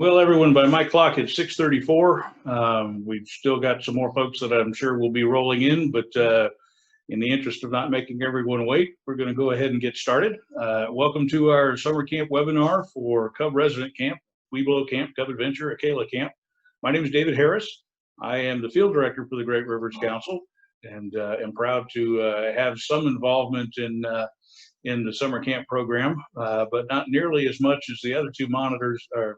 Well, everyone, by my clock, it's 6:34. We've still got some more folks that I'm sure will be rolling in, but in the interest of not making everyone wait, we're going to go ahead and get started. Welcome to our summer camp webinar for Cub Resident Camp, Webelos Camp, Cub Adventure, Akela Camp. My name is David Harris. I am the field director for the Great Rivers Council, and am proud to have some involvement in the summer camp program, but not nearly as much as the other two moderators or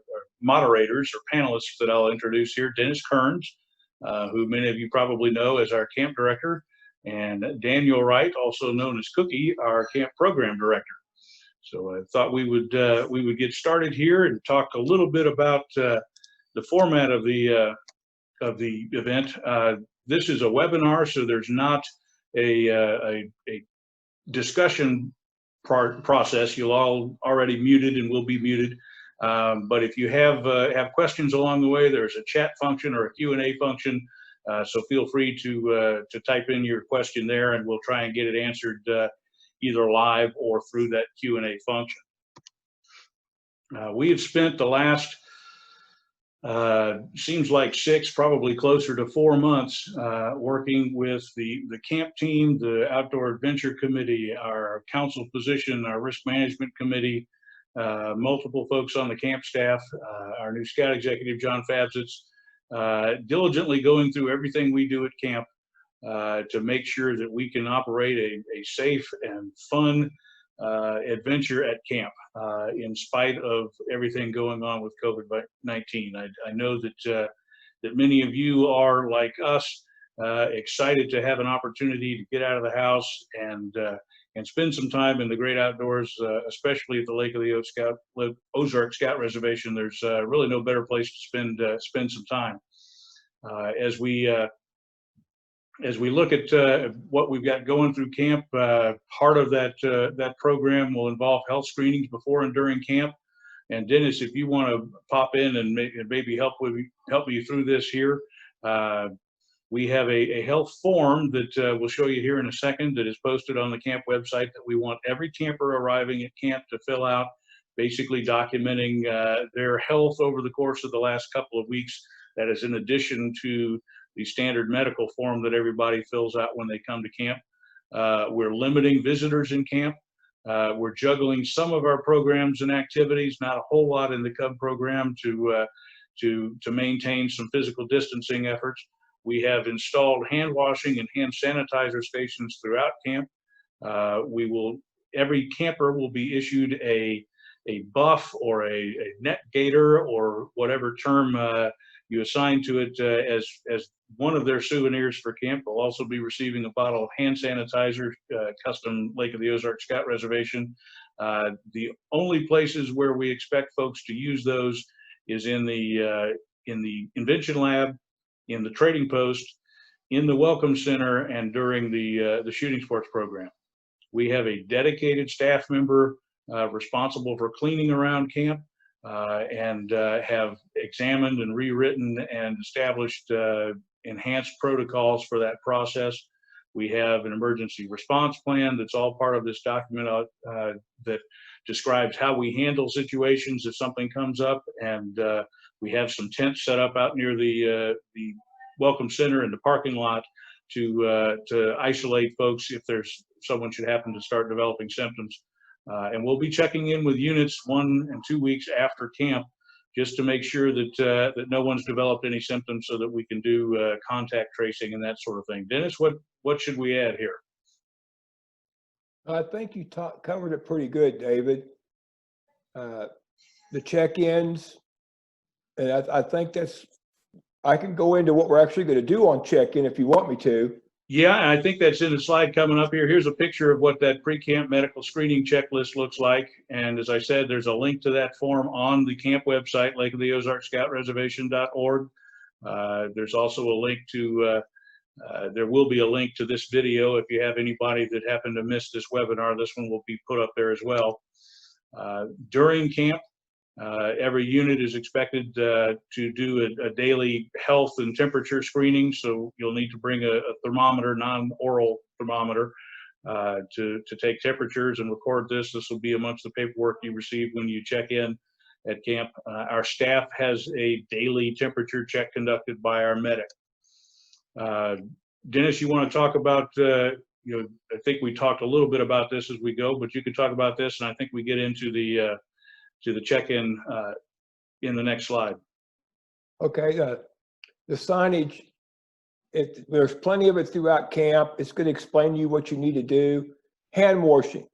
panelists that I'll introduce here. Dennis Kearns, who many of you probably know as our camp director, and Daniel Wright, also known as Cookie, our camp program director. So I thought we would get started here and talk a little bit about the format of the event. This is a webinar, so there's not a discussion process. You'll all already muted and will be muted. But if you have questions along the way, there's a chat function or a Q&A function. So feel free to type in your question there, and we'll try and get it answered either live or through that Q&A function. We have spent the last seems like 6, probably closer to 4 months, working with the camp team, the Outdoor Adventure Committee, our council position, our risk management committee, multiple folks on the camp staff, our new scout executive, John Fabsitz, diligently going through everything we do at camp to make sure that we can operate a safe and fun adventure at camp in spite of everything going on with COVID-19. I know that many of you are, like us, excited to have an opportunity to get out of the house and spend some time in the great outdoors, especially at the Lake of the Ozark Scout Reservation. There's really no better place to spend some time. As we look at what we've got going through camp, part of that program will involve health screenings before and during camp. And Dennis, if you want to pop in and maybe help me through this here, we have a health form that we'll show you here in a second that is posted on the camp website that we want every camper arriving at camp to fill out, basically documenting their health over the course of the last couple of weeks. That is in addition to the standard medical form that everybody fills out when they come to camp. We're limiting visitors in camp. We're juggling some of our programs and activities, not a whole lot in the Cub program to maintain some physical distancing efforts. We have installed hand washing and hand sanitizer stations throughout camp. Every camper will be issued a buff or a net gaiter or whatever term you assign to it as one of their souvenirs for camp. They'll also be receiving a bottle of hand sanitizer, custom Lake of the Ozark Scout Reservation. The only places where we expect folks to use those is in the Invention Lab, in the Trading Post, in the Welcome Center, and during the shooting sports program. We have a dedicated staff member responsible for cleaning around camp, and have examined and rewritten and established enhanced protocols for that process. We have an emergency response plan that's all part of this document that describes how we handle situations if something comes up, and we have some tents set up out near the Welcome Center and the parking lot to isolate folks if someone should happen to start developing symptoms. And we'll be checking in with units 1 and 2 weeks after camp just to make sure that no one's developed any symptoms so that we can do contact tracing and that sort of thing. Dennis, what should we add here? I think you covered it pretty good, David. The check-ins, and I think I can go into what we're actually going to do on check-in if you want me to. Yeah, I think that's in the slide coming up here. Here's a picture of what that pre-camp medical screening checklist looks like. And as I said, there's a link to that form on the camp website, Lake of the Ozark Scout Reservation.org. There's also a link to, there will be a link to this video if you have anybody that happened to miss this webinar. This one will be put up there as well. During camp, every unit is expected to do a daily health and temperature screening, so you'll need to bring a thermometer, non-oral thermometer, to take temperatures and record this. This will be amongst the paperwork you receive when you check in. at camp. Our staff has a daily temperature check conducted by our medic. Dennis, you want to talk about, I think we talked a little bit about this as we go, but you could talk about this, and I think we get into the check-in in the next slide. Okay, the signage, there's plenty of it throughout camp. It's going to explain to you what you need to do. Hand washing.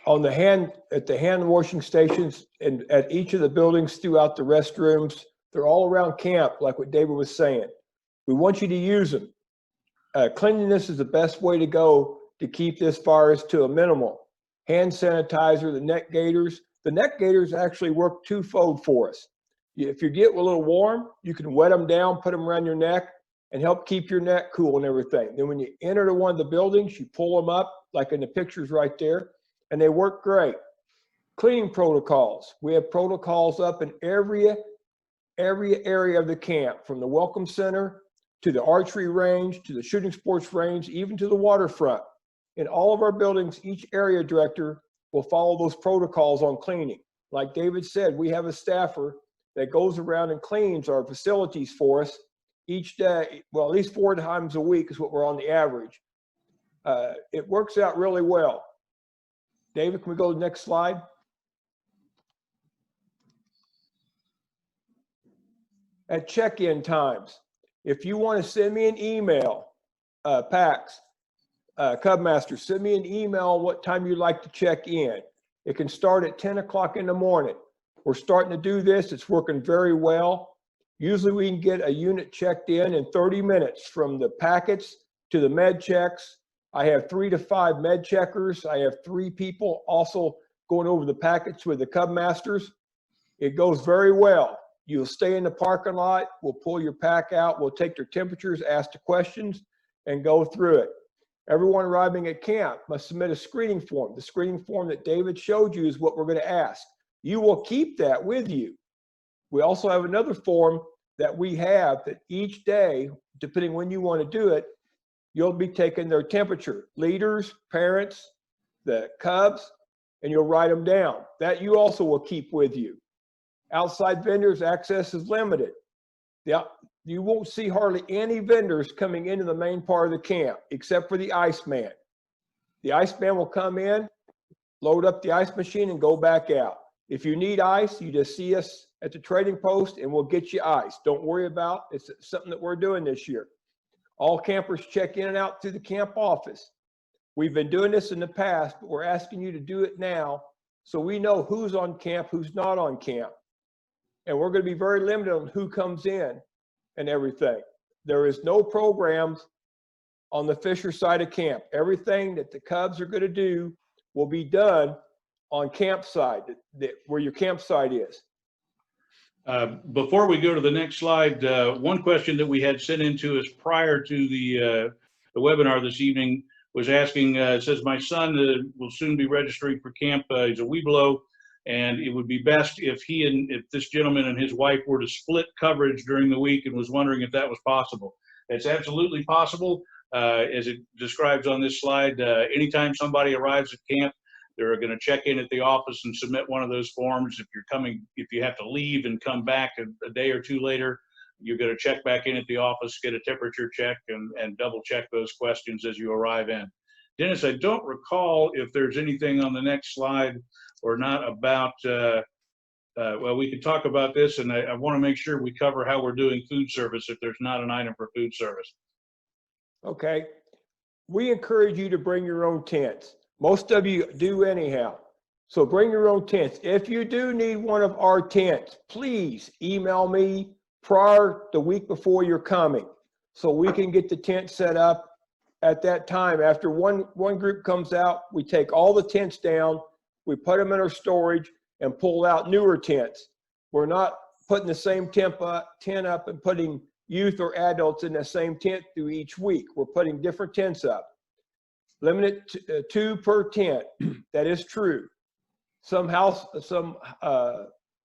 At the hand washing stations and at each of the buildings throughout the restrooms, they're all around camp, like what David was saying. We want you to use them. Cleanliness is the best way to go to keep this virus to a minimal. Hand sanitizer, the neck gaiters. The neck gaiters actually work twofold for us. If you get a little warm, you can wet them down, put them around your neck, and help keep your neck cool and everything. Then when you enter one of the buildings, you pull them up, like in the pictures right there, and they work great. Cleaning protocols. We have protocols up in every area of the camp, from the welcome center to the archery range, to the shooting sports range, even to the waterfront. In all of our buildings, each area director will follow those protocols on cleaning. Like David said, we have a staffer that goes around and cleans our facilities for us each day. Well, at least 4 times a week is what we're on the average. It works out really well. David, can we go to the next slide? At check-in times, if you want to send me an email, PAX, Cubmaster, send me an email what time you'd like to check in. It can start at 10 o'clock in the morning. We're starting to do this. It's working very well. Usually we can get a unit checked in 30 minutes, from the packets to the med checks. I have 3 to 5 med checkers. I have 3 people also going over the packets with the Cubmasters. It goes very well. You'll stay in the parking lot. We'll pull your pack out. We'll take your temperatures, ask the questions, and go through it. Everyone arriving at camp must submit a screening form. The screening form that David showed you is what we're going to ask. You will keep that with you. We also have another form that we have that each day, depending when you want to do it, you'll be taking their temperature. Leaders, parents, the Cubs, and you'll write them down. That you also will keep with you. Outside vendors, access is limited. You won't see hardly any vendors coming into the main part of the camp, except for the Iceman. The Iceman will come in, load up the ice machine, and go back out. If you need ice, you just see us at the trading post and we'll get you ice. Don't worry about it. It's something that we're doing this year. All campers check in and out through the camp office. We've been doing this in the past, but we're asking you to do it now so we know who's on camp, who's not on camp. And we're going to be very limited on who comes in and everything. There is no programs on the Fisher side of camp. Everything that the Cubs are going to do will be done on campsite, where your campsite is. Before we go to the next slide, one question that we had sent in to us prior to the webinar this evening was asking, it says, my son will soon be registering for camp. He's a Webelo, and it would be best if if this gentleman and his wife were to split coverage during the week, and was wondering if that was possible. It's absolutely possible. As it describes on this slide, anytime somebody arrives at camp, they're going to check in at the office and submit one of those forms. If you have to leave and come back a day or two later, you're going to check back in at the office, get a temperature check, and double check those questions as you arrive in. Dennis, I don't recall if there's anything on the next slide or not about, well, we could talk about this, and I want to make sure we cover how we're doing food service if there's not an item for food service. Okay. We encourage you to bring your own tents. Most of you do anyhow. So bring your own tents. If you do need one of our tents, please email me the week before you're coming, so we can get the tent set up at that time. After one group comes out, we take all the tents down, we put them in our storage, and pull out newer tents. We're not putting the same tent up and putting youth or adults in the same tent through each week. We're putting different tents up. Limited to 2 per tent. That is true. Some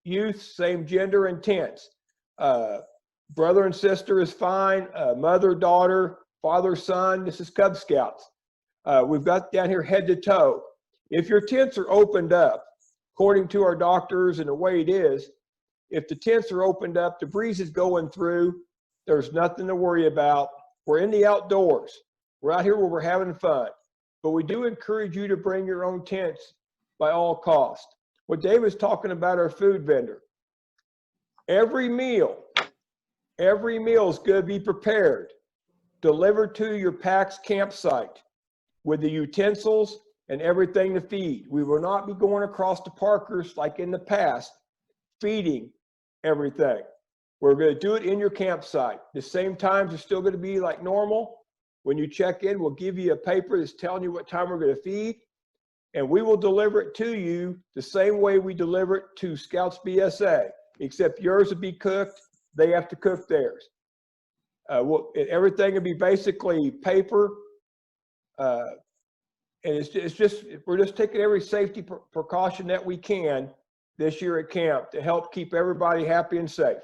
youth, same gender, and tents. Brother and sister is fine. Mother, daughter, father, son. This is Cub Scouts. We've got down here head to toe. If your tents are opened up, according to our doctors and the way it is, if the tents are opened up, the breeze is going through, there's nothing to worry about. We're in the outdoors. We're out here where we're having fun. But we do encourage you to bring your own tents by all costs. What Dave was talking about, our food vendor. Every meal is going to be prepared, delivered to your PAX campsite with the utensils and everything to feed. We will not be going across to Parker's like in the past, feeding everything. We're going to do it in your campsite. The same times are still going to be like normal. When you check in, we'll give you a paper that's telling you what time we're going to feed, and we will deliver it to you the same way we deliver it to Scouts BSA, except yours will be cooked. They have to cook theirs. Everything will be basically paper, and we're just taking every safety precaution that we can this year at camp to help keep everybody happy and safe.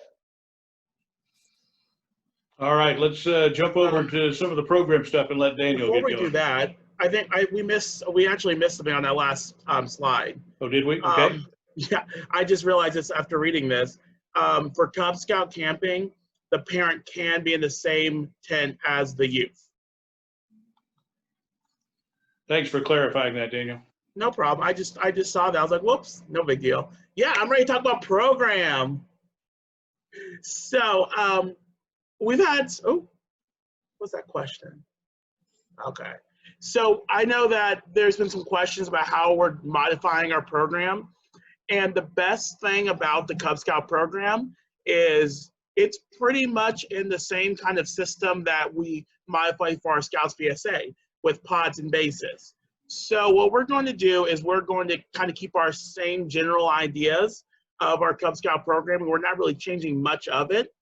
All right, let's jump over to some of the program stuff and let Daniel Before get we going. do that, I think we actually missed something on that last slide. Oh, did we? Okay. Yeah, I just realized this after reading this. For Cub Scout camping, the parent can be in the same tent as the youth. Thanks for clarifying that, Daniel. No problem. I just saw that. I was like, whoops, no big deal. Yeah, I'm ready to talk about program. So we've had, what's that question? Okay. So I know that there's been some questions about how we're modifying our program. And the best thing about the Cub Scout program is it's pretty much in the same kind of system that we modify for our Scouts BSA with pods and bases. So what we're going to do is we're going to kind of keep our same general ideas of our Cub Scout program. We're not really changing much of it,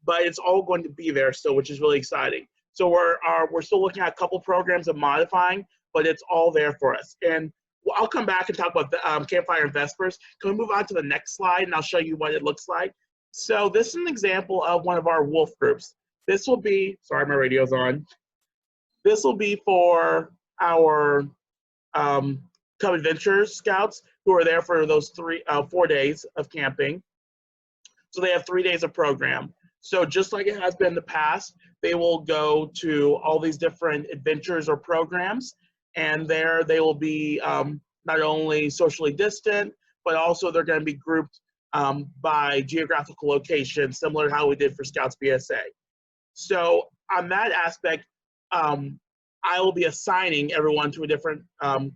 but it's all going to be there still, which is really exciting. So we're still looking at a couple programs of modifying, but it's all there for us. And I'll come back and talk about the Campfire Vespers. Can we move on to the next slide and I'll show you what it looks like? So this is an example of one of our wolf groups. This will be, sorry, my radio's on. This will be for our Cub Adventures Scouts who are there for those 4 days of camping. So they have 3 days of program. So just like it has been in the past, they will go to all these different adventures or programs, and there they will be not only socially distant, but also they're going to be grouped by geographical location, similar to how we did for Scouts BSA. So on that aspect, I will be assigning everyone to a different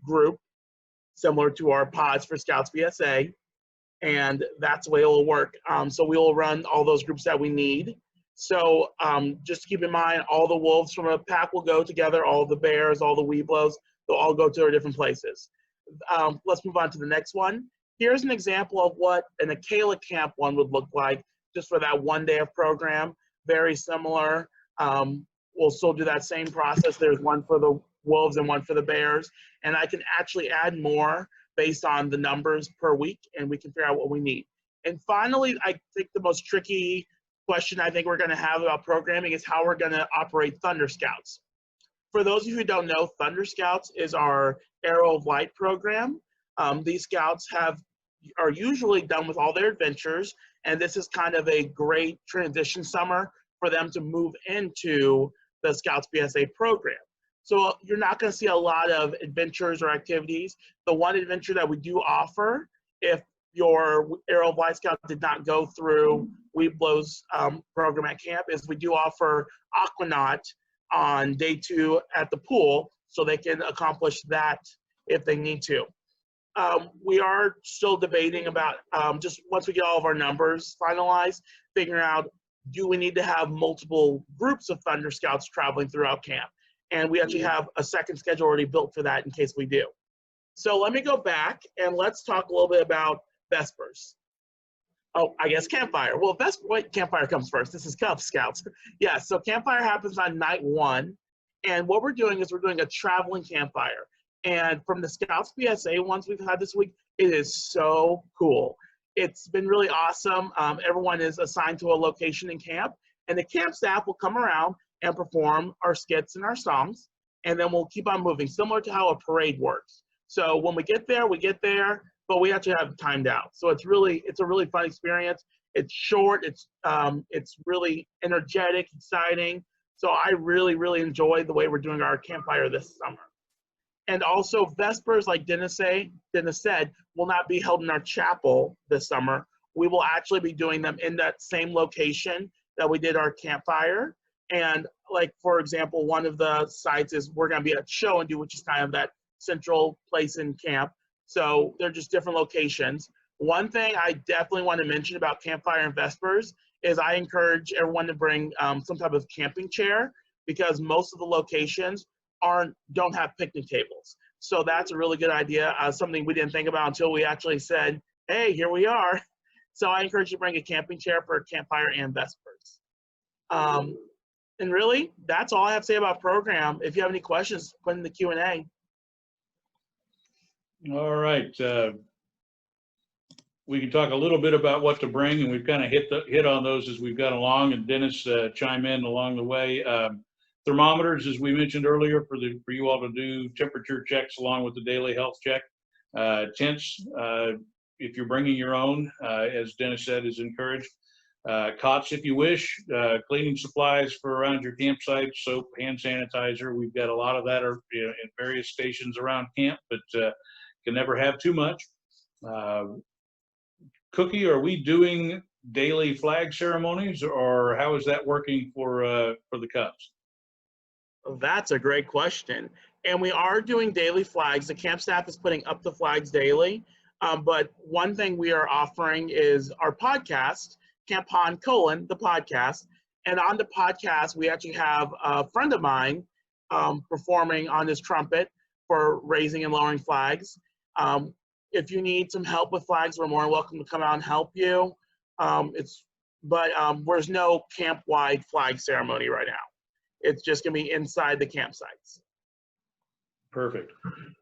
group, similar to our pods for Scouts BSA, and that's the way it will work. So we will run all those groups that we need. So just keep in mind, all the wolves from a pack will go together, all the bears, all the Webelos, they'll all go to their different places. Let's move on to the next one. Here's an example of what an Akela camp one would look like, just for that 1 day of program. Very similar. We'll still do that same process. There's one for the wolves and one for the bears. And I can actually add more based on the numbers per week, and we can figure out what we need. And finally, I think the most tricky question I think we're going to have about programming is how we're going to operate Thunder Scouts. For those of you who don't know, Thunder Scouts is our Arrow of Light program. These scouts are usually done with all their adventures, and this is kind of a great transition summer for them to move into the Scouts BSA program. So you're not going to see a lot of adventures or activities. The one adventure that we do offer, if your Arrow of Light Scout did not go through Webelos program at camp, is we do offer Aquanaut on day 2 at the pool, so they can accomplish that if they need to. We are still debating about, just once we get all of our numbers finalized, figuring out, do we need to have multiple groups of Thunder Scouts traveling throughout camp? And we actually have a second schedule already built for that in case we do. So let me go back and let's talk a little bit about Vespers. Oh, I guess Campfire. Well, wait, Campfire comes first. This is Cub Scouts. Yeah, so Campfire happens on night 1. And what we're doing is we're doing a traveling campfire. And from the Scouts BSA ones we've had this week, it is so cool. It's been really awesome. Everyone is assigned to a location in camp, and the camp staff will come around and perform our skits and our songs, and then we'll keep on moving, similar to how a parade works. So when we get there, but we actually have it timed out. So it's a really fun experience. It's short. It's really energetic, exciting. So I really, really enjoy the way we're doing our campfire this summer. And also Vespers, like Dennis said, will not be held in our chapel this summer. We will actually be doing them in that same location that we did our campfire. And like, for example, one of the sites is we're going to be at Show and Do, which is kind of that central place in camp. So they're just different locations. One thing I definitely want to mention about Campfire and Vespers is I encourage everyone to bring some type of camping chair, because most of the locations don't have picnic tables. So that's a really good idea, something we didn't think about until we actually said, hey, here we are. So I encourage you to bring a camping chair for Campfire and Vespers. And really, that's all I have to say about program. If you have any questions, put in the Q&A. All right. We can talk a little bit about what to bring, and we've kind of hit on those as we've gone along, and Dennis chime in along the way. Thermometers, as we mentioned earlier, for you all to do temperature checks along with the daily health check. Tents, if you're bringing your own, as Dennis said, is encouraged. Cots, if you wish. Cleaning supplies for around your campsite, soap, hand sanitizer. We've got a lot of that in various stations around camp, but can never have too much. Cookie, are we doing daily flag ceremonies, or how is that working for the Cubs? That's a great question. And we are doing daily flags. The camp staff is putting up the flags daily. But one thing we are offering is our podcast, Camp Pond : the podcast. And on the podcast, we actually have a friend of mine performing on his trumpet for raising and lowering flags. If you need some help with flags, we're more than welcome to come out and help you. There's no camp-wide flag ceremony right now. It's just going to be inside the campsites. Perfect.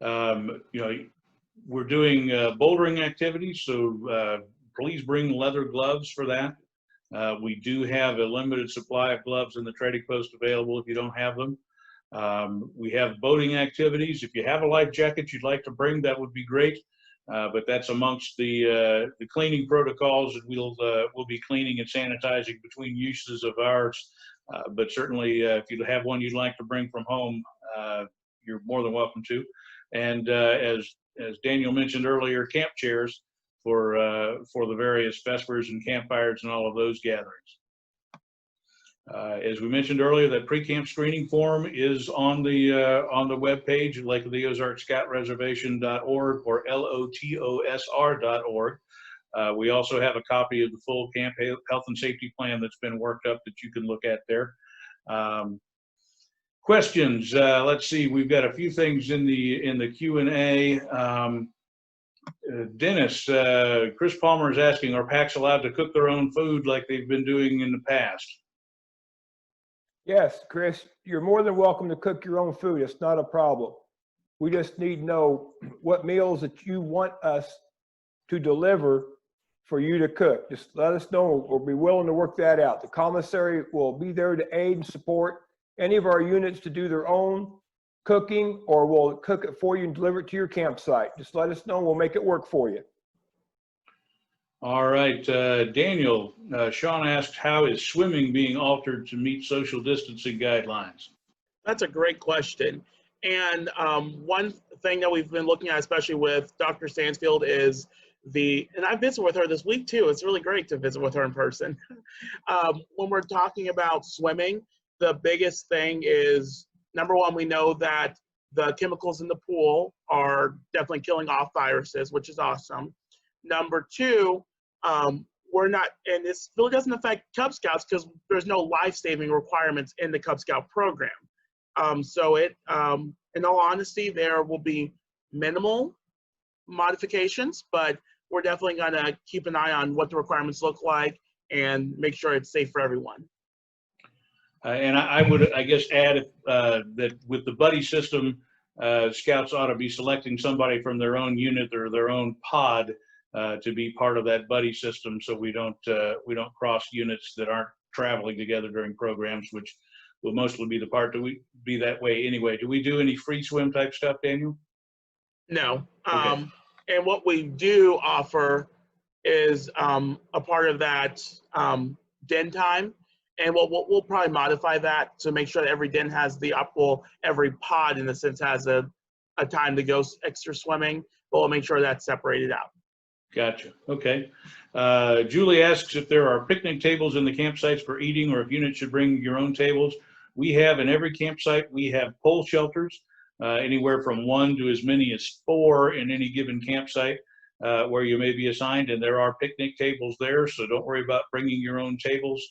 We're doing bouldering activities, so please bring leather gloves for that. We do have a limited supply of gloves in the trading post available if you don't have them. We have boating activities. If you have a life jacket you'd like to bring, that would be great. But that's amongst the cleaning protocols that we'll be cleaning and sanitizing between uses of ours. But certainly, if you have one you'd like to bring from home, you're more than welcome to. And as Daniel mentioned earlier, camp chairs for the various Vespers and campfires and all of those gatherings. As we mentioned earlier, that pre-camp screening form is on the web page at Lake of the Ozarks Scout Reservation.org or LOTOSR.org. We also have a copy of the full camp health and safety plan that's been worked up that you can look at there. Questions? Let's see. We've got a few things in the Q&A. Dennis, Chris Palmer is asking, are PACs allowed to cook their own food like they've been doing in the past? Yes, Chris, you're more than welcome to cook your own food. It's not a problem. We just need to know what meals that you want us to deliver for you to cook. Just let us know. We'll be willing to work that out. The commissary will be there to aid and support any of our units to do their own cooking, or we'll cook it for you and deliver it to your campsite. Just let us know. We'll make it work for you. All right, Daniel, Sean asked, how is swimming being altered to meet social distancing guidelines? That's a great question. And one thing that we've been looking at, especially with Dr. Stansfield, is and I visited with her this week too. It's really great to visit with her in person. When we're talking about swimming, the biggest thing is, number one, we know that the chemicals in the pool are definitely killing off viruses, which is awesome. Number two, we're not, and this really doesn't affect Cub Scouts because there's no life-saving requirements in the Cub Scout program. In all honesty, there will be minimal modifications, but we're definitely going to keep an eye on what the requirements look like and make sure it's safe for everyone. And I would, I guess, add that with the buddy system, Scouts ought to be selecting somebody from their own unit or their own pod to be part of that buddy system, so we don't cross units that aren't traveling together during programs, which will mostly be the part that we be that way anyway. Do we do any free swim type stuff, Daniel? No. Okay. And what we do offer is a part of that den time. And we'll probably modify that to make sure that every den has every pod in a sense has a time to go extra swimming, but we'll make sure that's separated out. Gotcha. Okay. Julie asks if there are picnic tables in the campsites for eating, or if units should bring your own tables. We have in every campsite, we have pole shelters, anywhere from 1 to as many as 4 in any given campsite, where you may be assigned, and there are picnic tables there, so don't worry about bringing your own tables.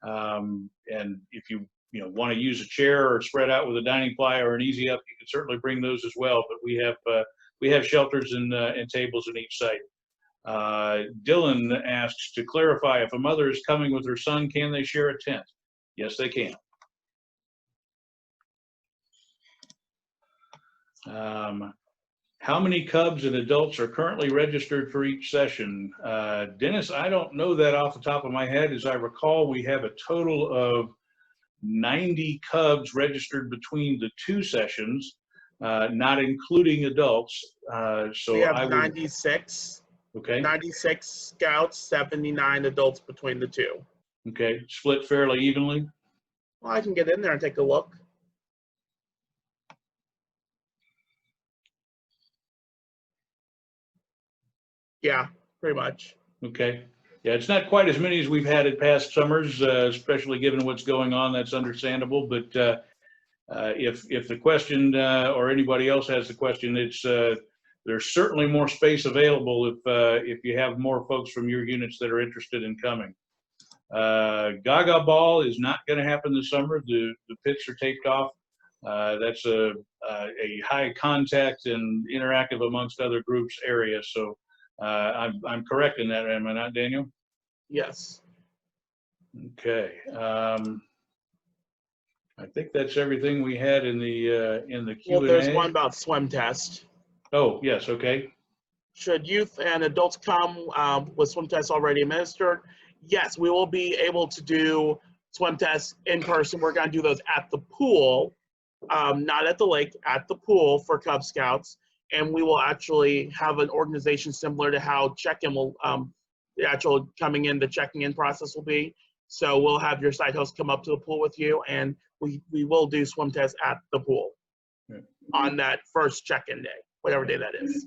And if you want to use a chair or spread out with a dining ply or an easy up, you can certainly bring those as well. But we have shelters and tables in each site. Dylan asks to clarify, if a mother is coming with her son, can they share a tent? Yes, they can. How many cubs and adults are currently registered for each session? Dennis, I don't know that off the top of my head. As I recall, we have a total of 90 cubs registered between the 2 sessions, not including adults. So we have 96. Okay. 96 scouts, 79 adults between the 2. Okay, split fairly evenly? Well, I can get in there and take a look. Yeah, pretty much. Okay. Yeah, it's not quite as many as we've had in past summers, especially given what's going on. That's understandable. But if the question or anybody else has the question, it's there's certainly more space available if you have more folks from your units that are interested in coming. Gaga Ball is not going to happen this summer. The pits are taped off. That's a high contact and interactive amongst other groups area. So I'm correct in that, am I not, Daniel? Yes. Okay. I think that's everything we had in the Q&A. Well, there's one about swim test. Oh, yes. Okay. Should youth and adults come with swim tests already administered? Yes, we will be able to do swim tests in person. We're going to do those at the pool, not at the lake, at the pool for Cub Scouts. And we will actually have an organization similar to how check-in will, the actual coming in, the checking in process will be. So we'll have your site host come up to the pool with you, and we will do swim tests at the pool on that first check-in day, whatever day that is.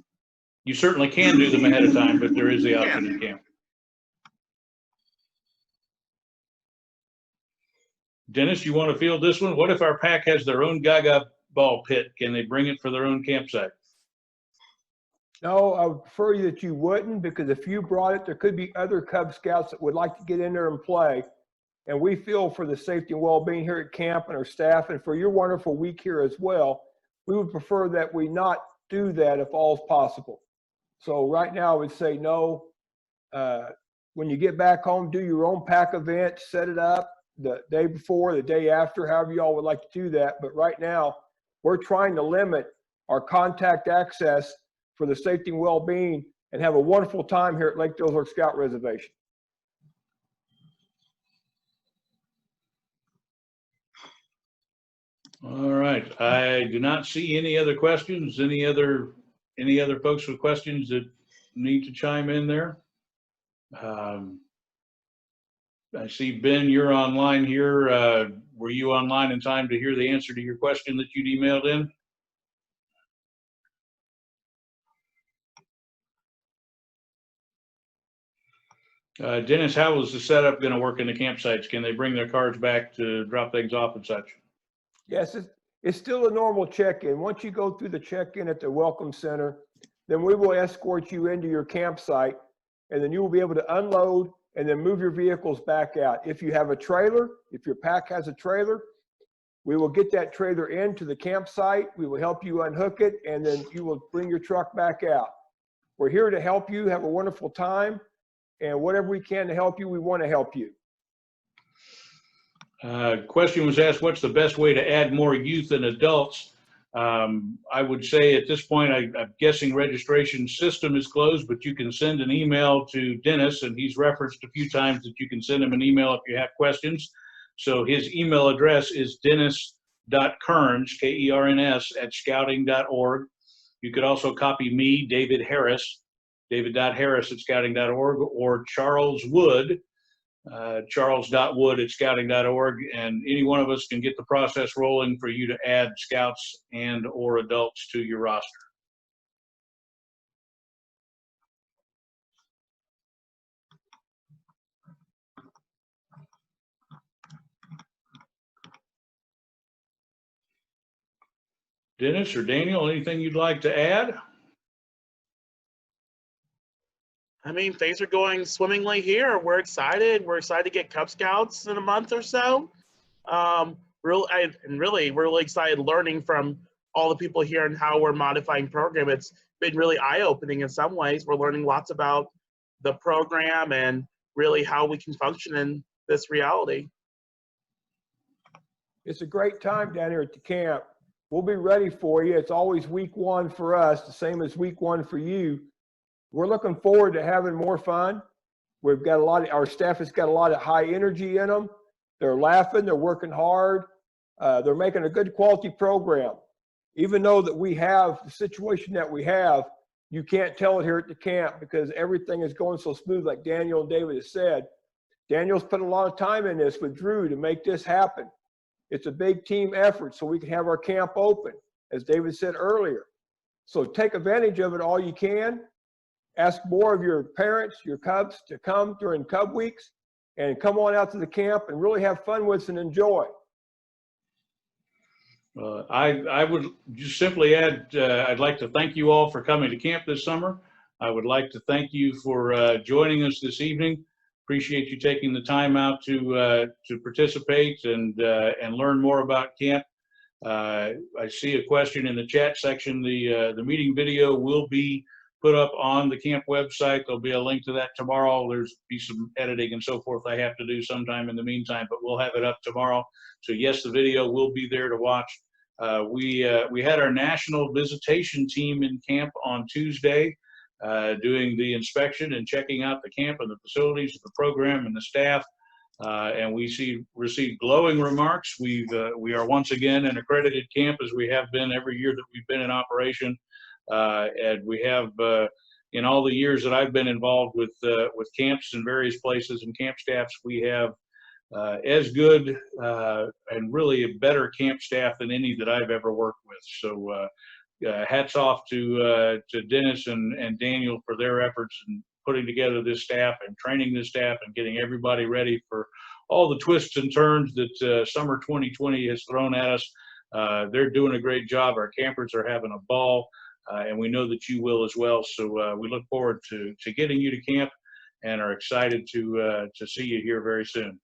You certainly can do them ahead of time, but there is the option in camp. Dennis, you want to field this one? What if our pack has their own Gaga Ball pit? Can they bring it for their own campsite? No, I would prefer that you wouldn't, because if you brought it, there could be other Cub Scouts that would like to get in there and play. And we feel for the safety and well-being here at camp and our staff, and for your wonderful week here as well, we would prefer that we not do that if all is possible. So right now I would say no. When you get back home, do your own pack event, set it up the day before, the day after, however y'all would like to do that. But right now, we're trying to limit our contact access for the safety and well-being, and have a wonderful time here at Lake Ozark Scout Reservation. All right. I do not see any other questions. Any other folks with questions that need to chime in there? I see, Ben, you're online here. Were you online in time to hear the answer to your question that you'd emailed in? Dennis, how is the setup going to work in the campsites? Can they bring their cars back to drop things off and such? Yes, it's still a normal check-in. Once you go through the check-in at the Welcome Center, then we will escort you into your campsite, and then you will be able to unload and then move your vehicles back out. If you have a trailer, if your pack has a trailer, we will get that trailer into the campsite. We will help you unhook it, and then you will bring your truck back out. We're here to help you have a wonderful time, and whatever we can to help you, we want to help you. Question was asked, what's the best way to add more youth and adults? I would say at this point, I'm guessing registration system is closed, but you can send an email to Dennis, and he's referenced a few times that you can send him an email if you have questions. So his email address is dennis.kearns, K-E-R-N-S, @scouting.org. You could also copy me, David Harris, david.harris@scouting.org, or Charles Wood, charles.wood@scouting.org, and any one of us can get the process rolling for you to add scouts and or adults to your roster. Dennis or Daniel, anything you'd like to add? I mean, things are going swimmingly here. We're excited. We're excited to get Cub Scouts in a month or so. We're really excited learning from all the people here and how we're modifying program. It's been really eye-opening in some ways. We're learning lots about the program and really how we can function in this reality. It's a great time down here at the camp. We'll be ready for you. It's always week one for us, the same as week one for you. We're looking forward to having more fun. We've got our staff has got a lot of high energy in them. They're laughing, they're working hard. They're making a good quality program. Even though that we have the situation that we have, you can't tell it here at the camp because everything is going so smooth, like Daniel and David has said. Daniel's put a lot of time in this with Drew to make this happen. It's a big team effort so we can have our camp open, as David said earlier. So take advantage of it all you can. Ask more of your parents, your Cubs, to come during Cub weeks and come on out to the camp and really have fun with us and enjoy. I would just simply add, I'd like to thank you all for coming to camp this summer. I would like to thank you for joining us this evening. Appreciate you taking the time out to participate and learn more about camp. I see a question in the chat section. The meeting video will be put up on the camp website. There'll be a link to that tomorrow. There's be some editing and so forth I have to do sometime in the meantime, but we'll have it up tomorrow. So yes, the video will be there to watch. We had our national visitation team in camp on Tuesday, doing the inspection and checking out the camp and the facilities, the program, and the staff. And we received glowing remarks. We are once again an accredited camp, as we have been every year that we've been in operation. And we have, in all the years that I've been involved with camps in various places and camp staffs, we have as good and really a better camp staff than any that I've ever worked with. So hats off to Dennis and Daniel for their efforts in putting together this staff and training this staff and getting everybody ready for all the twists and turns that summer 2020 has thrown at us. They're doing a great job. Our campers are having a ball. And we know that you will as well. So we look forward to getting you to camp and are excited to see you here very soon.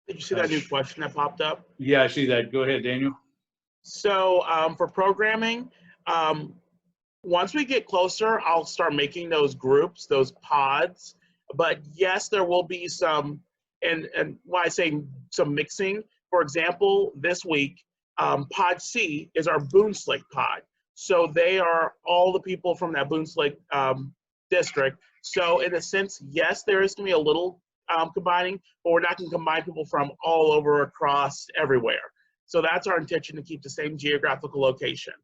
Did you see that new question that popped up? Yeah, I see that. Go ahead, Daniel. So for programming, once we get closer, I'll start making those groups, those pods. But yes, there will be some, and why I say some mixing. For example, this week, Pod C is our Boonslick pod. So they are all the people from that Boonslick district. So in a sense, yes, there is going to be a little combining, but we're not going to combine people from all over across everywhere. So that's our intention, to keep the same geographical location.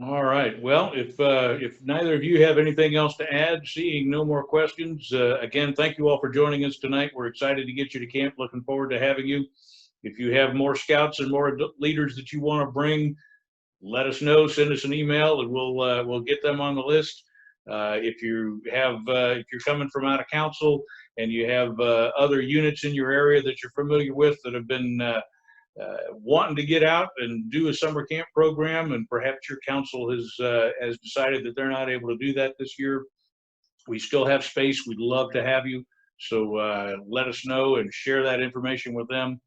All right. Well, if neither of you have anything else to add, seeing no more questions, again, thank you all for joining us tonight. We're excited to get you to camp. Looking forward to having you. If you have more scouts and more leaders that you want to bring, let us know. Send us an email, and we'll get them on the list. If you're coming from out of council and you have other units in your area that you're familiar with that have been wanting to get out and do a summer camp program, and perhaps your council has decided that they're not able to do that this year, we still have space. We'd love to have you. So let us know and share that information with them.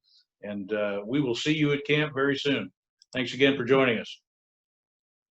And we will see you at camp very soon. Thanks again for joining us.